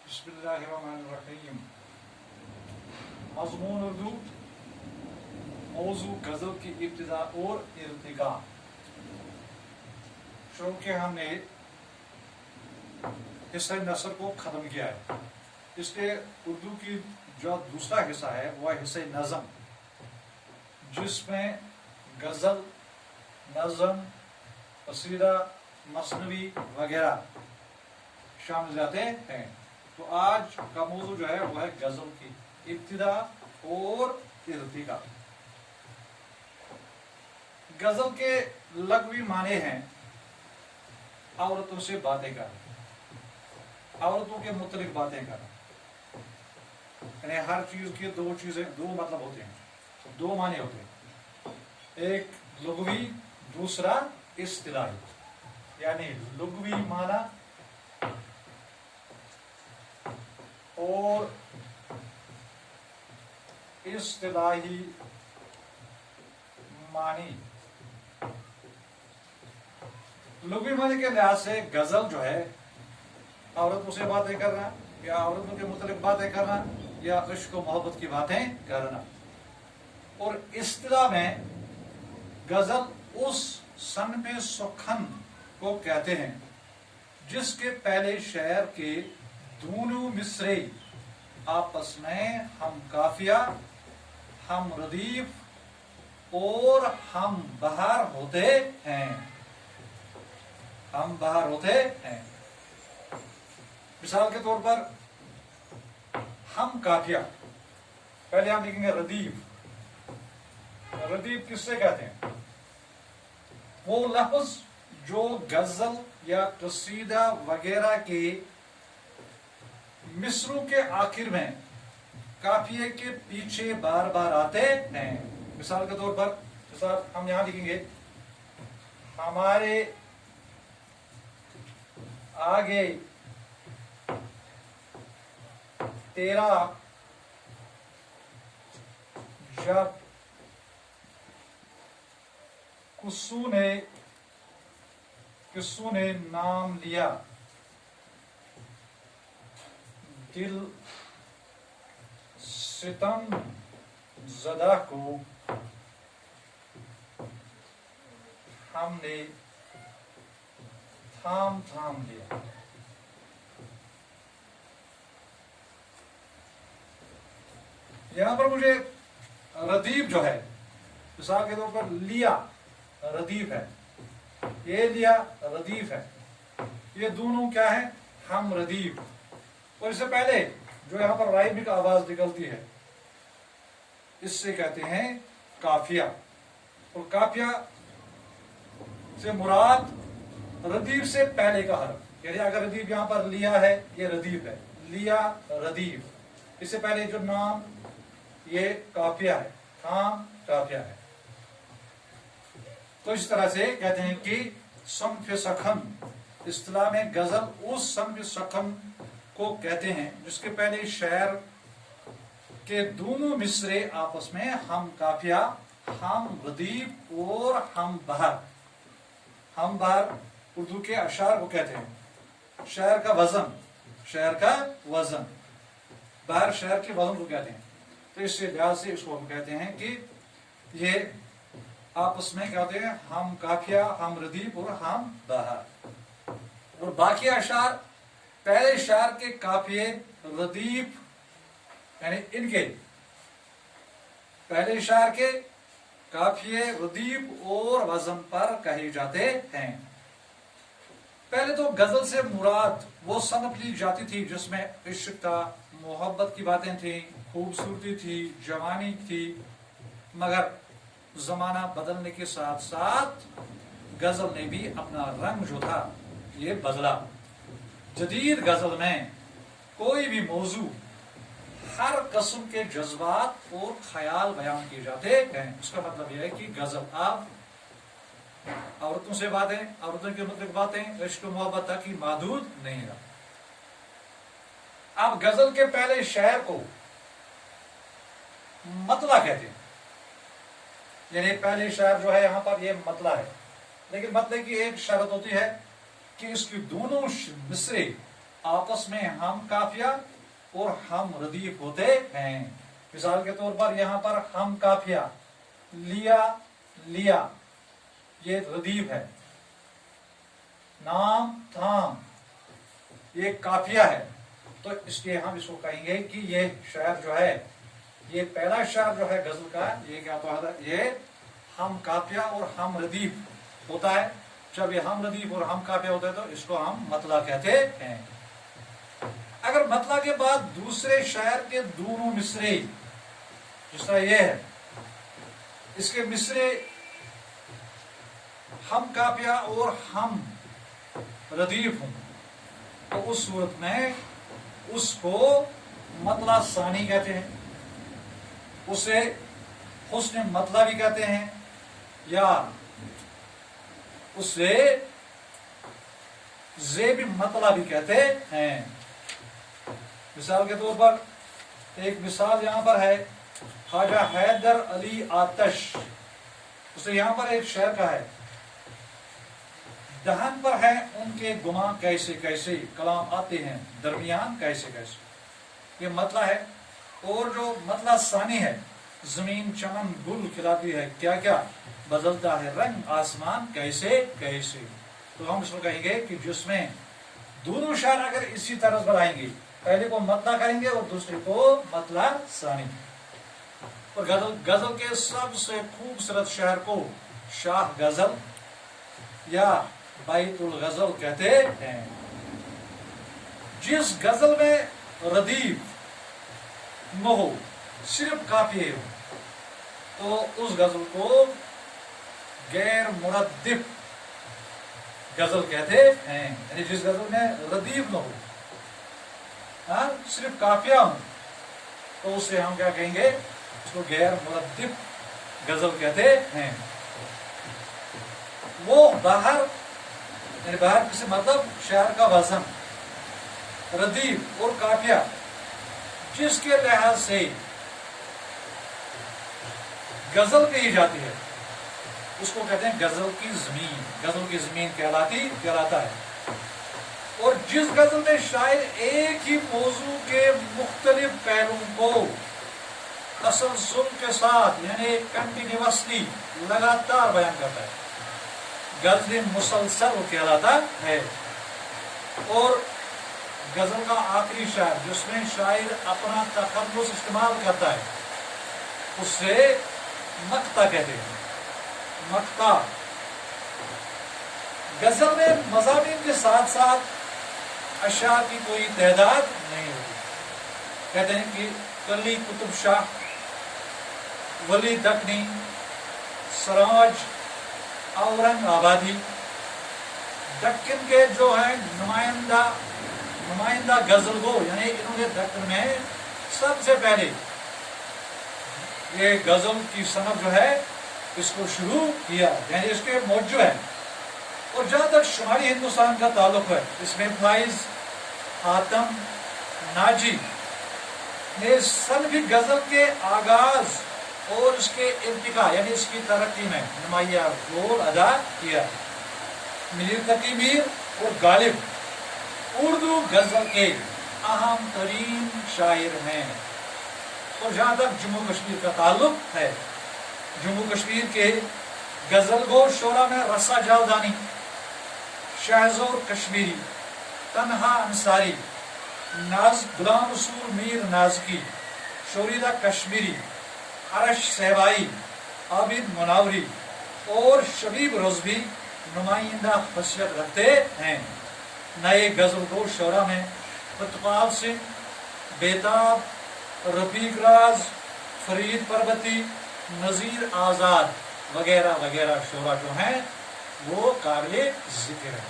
बिस्मिल्लाहिर्रहमानिर्रहीम। मज़मून उर्दू, मौजू गज़ल की इब्तिदा और इर्तिका। शुरू के हमने हिस्सा नसर को ख़त्म किया है। इसलिए उर्दू की जो दूसरा हिस्सा है वह हिस्सा नज़म, जिसमें गज़ल, नज़म, कसीदा, मसनवी वगैरह शामिल जाते हैं। तो आज का मौजू जो है वह है गज़ल की इब्तिदा और इर्तिका। गज़ल के लग़वी माने हैं औरतों से बातें करना, औरतों के मुतल्लिक़ बातें करना। यानी हर चीज के दो मतलब होते हैं, दो माने होते हैं, एक लुग़वी, दूसरा इस्तिलाही। यानी लुग़वी माना और इस्तिलाही मानी। लुग़वी माने के लिहाज से गज़ल जो है औरतों से बातें करना या औरतों के मुतल्लिक़ बातें करना या इश्क और मोहब्बत की बातें करना। और इस्तिलाह में गज़ल उस सनफ़े सुखन को कहते हैं जिसके पहले शेर के दोनों मिसरे आपस में हम काफिया, हम रदीफ और हम बहार होते हैं। हम बहार होते हैं। मिसाल के तौर पर हम काफिया, पहले हम लिखेंगे रदीफ। रदीफ किससे कहते हैं? वो लफ्ज जो गजल या कसीदा वगैरह के मिसरों के आखिर में काफिये के पीछे बार बार आते हैं। मिसाल के तौर पर हम यहां लिखेंगे हमारे आगे तेरा जब किस्सू ने नाम लिया, दिल सितम ज़दा को हमने थाम थाम लिया। यहां पर मुझे रदीफ जो है, मिसाल के तौर पर लिया रदीफ है, ये लिया रदीफ है। ये दोनों क्या है? हम रदीफ। और इससे पहले जो यहां पर राइमिक आवाज निकलती है इससे कहते हैं काफिया। और काफिया से मुराद रदीफ से पहले का हर्फ। यानी अगर रदीफ यहां पर लिया है, ये रदीफ है, लिया रदीफ। इससे पहले जो नाम, ये काफिया है, थाम काफिया है। तो इस तरह से कहते हैं कि सनफ़ सखन, इस्तिलाह में गजल उस सनफ़ सखन को कहते हैं जिसके पहले शेर के दोनों मिसरे आपस में हम काफिया, हम रदीफ और हम बहार। हम बहार उर्दू के अशार को कहते हैं। शेर का वजन, शेर का वजन, बहार शेर के वजन को कहते हैं। तो इससे लिहाज से इसको हम कहते हैं कि ये आपस में कहते हैं हम काफिया, हम रदीफ और हम बहार। और बाकी अशार पहले शार के काफिये रदीफ, यानी इनके पहले शार के काफिये रदीफ और वजन पर कहे जाते हैं। पहले तो गजल से मुराद वो सनफ ली जाती थी जिसमें इश्क था, मोहब्बत की बातें थी, खूबसूरती थी, जवानी थी। मगर जमाना बदलने के साथ साथ गजल ने भी अपना रंग जो था ये बदला। जदीद गजल में कोई भी मौजू, हर किस्म के जज्बात और ख्याल बयान किए जाते हैं। उसका मतलब यह है कि गजल अब औरतों से बातें, औरतों के मतलब बातें, इश्क मोहब्बत तक ही महदूद नहीं रहा। अब गजल के पहले शेर को मतला कहते हैं। यानी पहले शेर जो है यहां पर ये मतला है। लेकिन मतले की एक शर्त होती है कि इसकी दोनों मिसरे आपस में हम काफिया और हम रदीफ होते हैं। मिसाल के तौर पर यहाँ पर हम काफिया, लिया लिया, ये रदीफ है। नाम थाम, ये काफिया है। तो इसलिए हम इसको कहेंगे कि ये शायर जो है, ये पहला शायर जो है गजल का, ये क्या होता है, ये हम काफिया और हम रदीफ होता है। जब ये हम रदीफ और हम काफिया होता है तो इसको हम मतला कहते हैं। अगर मतला के बाद दूसरे शायर के दोनों मिसरे, जिस तरह ये है, इसके मिसरे हम काफिया और हम रदीफ हूं, तो उस सूरत में उसको मतला सानी कहते हैं, उसे हुस्न मतला भी कहते हैं, या उसे ज़ेब मतला भी कहते हैं। मिसाल के तौर पर एक मिसाल यहां पर है, ख्वाजा हैदर अली आतश, उसे यहां पर एक शेर का है, दहन पर है उनके गुमा कैसे कैसे, कलाम आते हैं दरमियान कैसे कैसे, ये मतला है। और जो मतला सानी है, जमीन चमन गुल खिलाती है क्या क्या, बदलता है रंग आसमान कैसे कैसे। तो हम इसको कहेंगे कि जिसमें दोनों शायर अगर इसी तरह पर आएंगे, पहले को मतला कहेंगे और दूसरे को मतला सानी। और गजल के सबसे खूबसूरत शायर को शाह गजल या बैतुल गजल कहते हैं। जिस गजल में रदीफ न हो, सिर्फ काफिये हो, तो उस गजल को गैर मुरद्दिफ गजल कहते हैं। यानी जिस गजल में रदीफ न हो, सिर्फ काफिया हो, तो उसे हम क्या कहेंगे, उसको गैर मुरद्दिफ गजल कहते हैं। वो बाहर, यानी बाहर किसी मतलब शायर का वजन, रदीफ और काफिया जिसके लिहाज से गजल कही जाती है, उसको कहते हैं गजल की जमीन। गजल की जमीन कहलाता है। और जिस गजल में शायर एक ही मौजू के मुख्तलिफ पहलुओं को तसलसल के साथ, यानी कंटिन्यूअसली, लगातार बयान करता है, गजल मुसलसल कहलाता है। और गजल का आखिरी शायर जिसमें शायर अपना तखल्लुस इस्तेमाल करता है, उससे मक्ता कहते हैं। मक्ता गजल में मज़ामीन के साथ साथ अशआर की कोई तादाद नहीं होती। कहते हैं कि कली कुतुब शाह, वली दकनी, सराज, औरंगाबादी, दक्कन के जो है नुमाइंदा गजल गो, यानी इन्होंने दक्कन में सबसे पहले ये गजल की सनत जो है इसको शुरू किया, यानी इसके मौजू है। और जहां तक शुमाली हिंदुस्तान का ताल्लुक है, इसमें फाइज, हातम, नाजी ने सनफी गजल के आगाज और इसके इर्तिका, यानी इसकी तरक्की में नुमाया रोल अदा किया। मीर तकी मीर और गालिब उर्दू गजल के अहम तरीन शायर हैं। और जहां तक जम्मू कश्मीर का ताल्लुक है, जम्मू कश्मीर के गजल गो शोरा में रसा जावदानी, शहजोर कश्मीरी, तन्हा अंसारी, नाज गुलाम रसूल मीर नाजकी, शोरीदा कश्मीरी, अरश सहबाई, आबिद मुनावरी और शबीब रोजबी नुमाइंदा खसियत रखते हैं। नए गजल गो शोरा में फतपाल सिंह, बेताब, रफीक राज, फरीद परबती, नजीर आजाद वगैरह वगैरह शोरा जो हैं वो काबिल जिक्र है।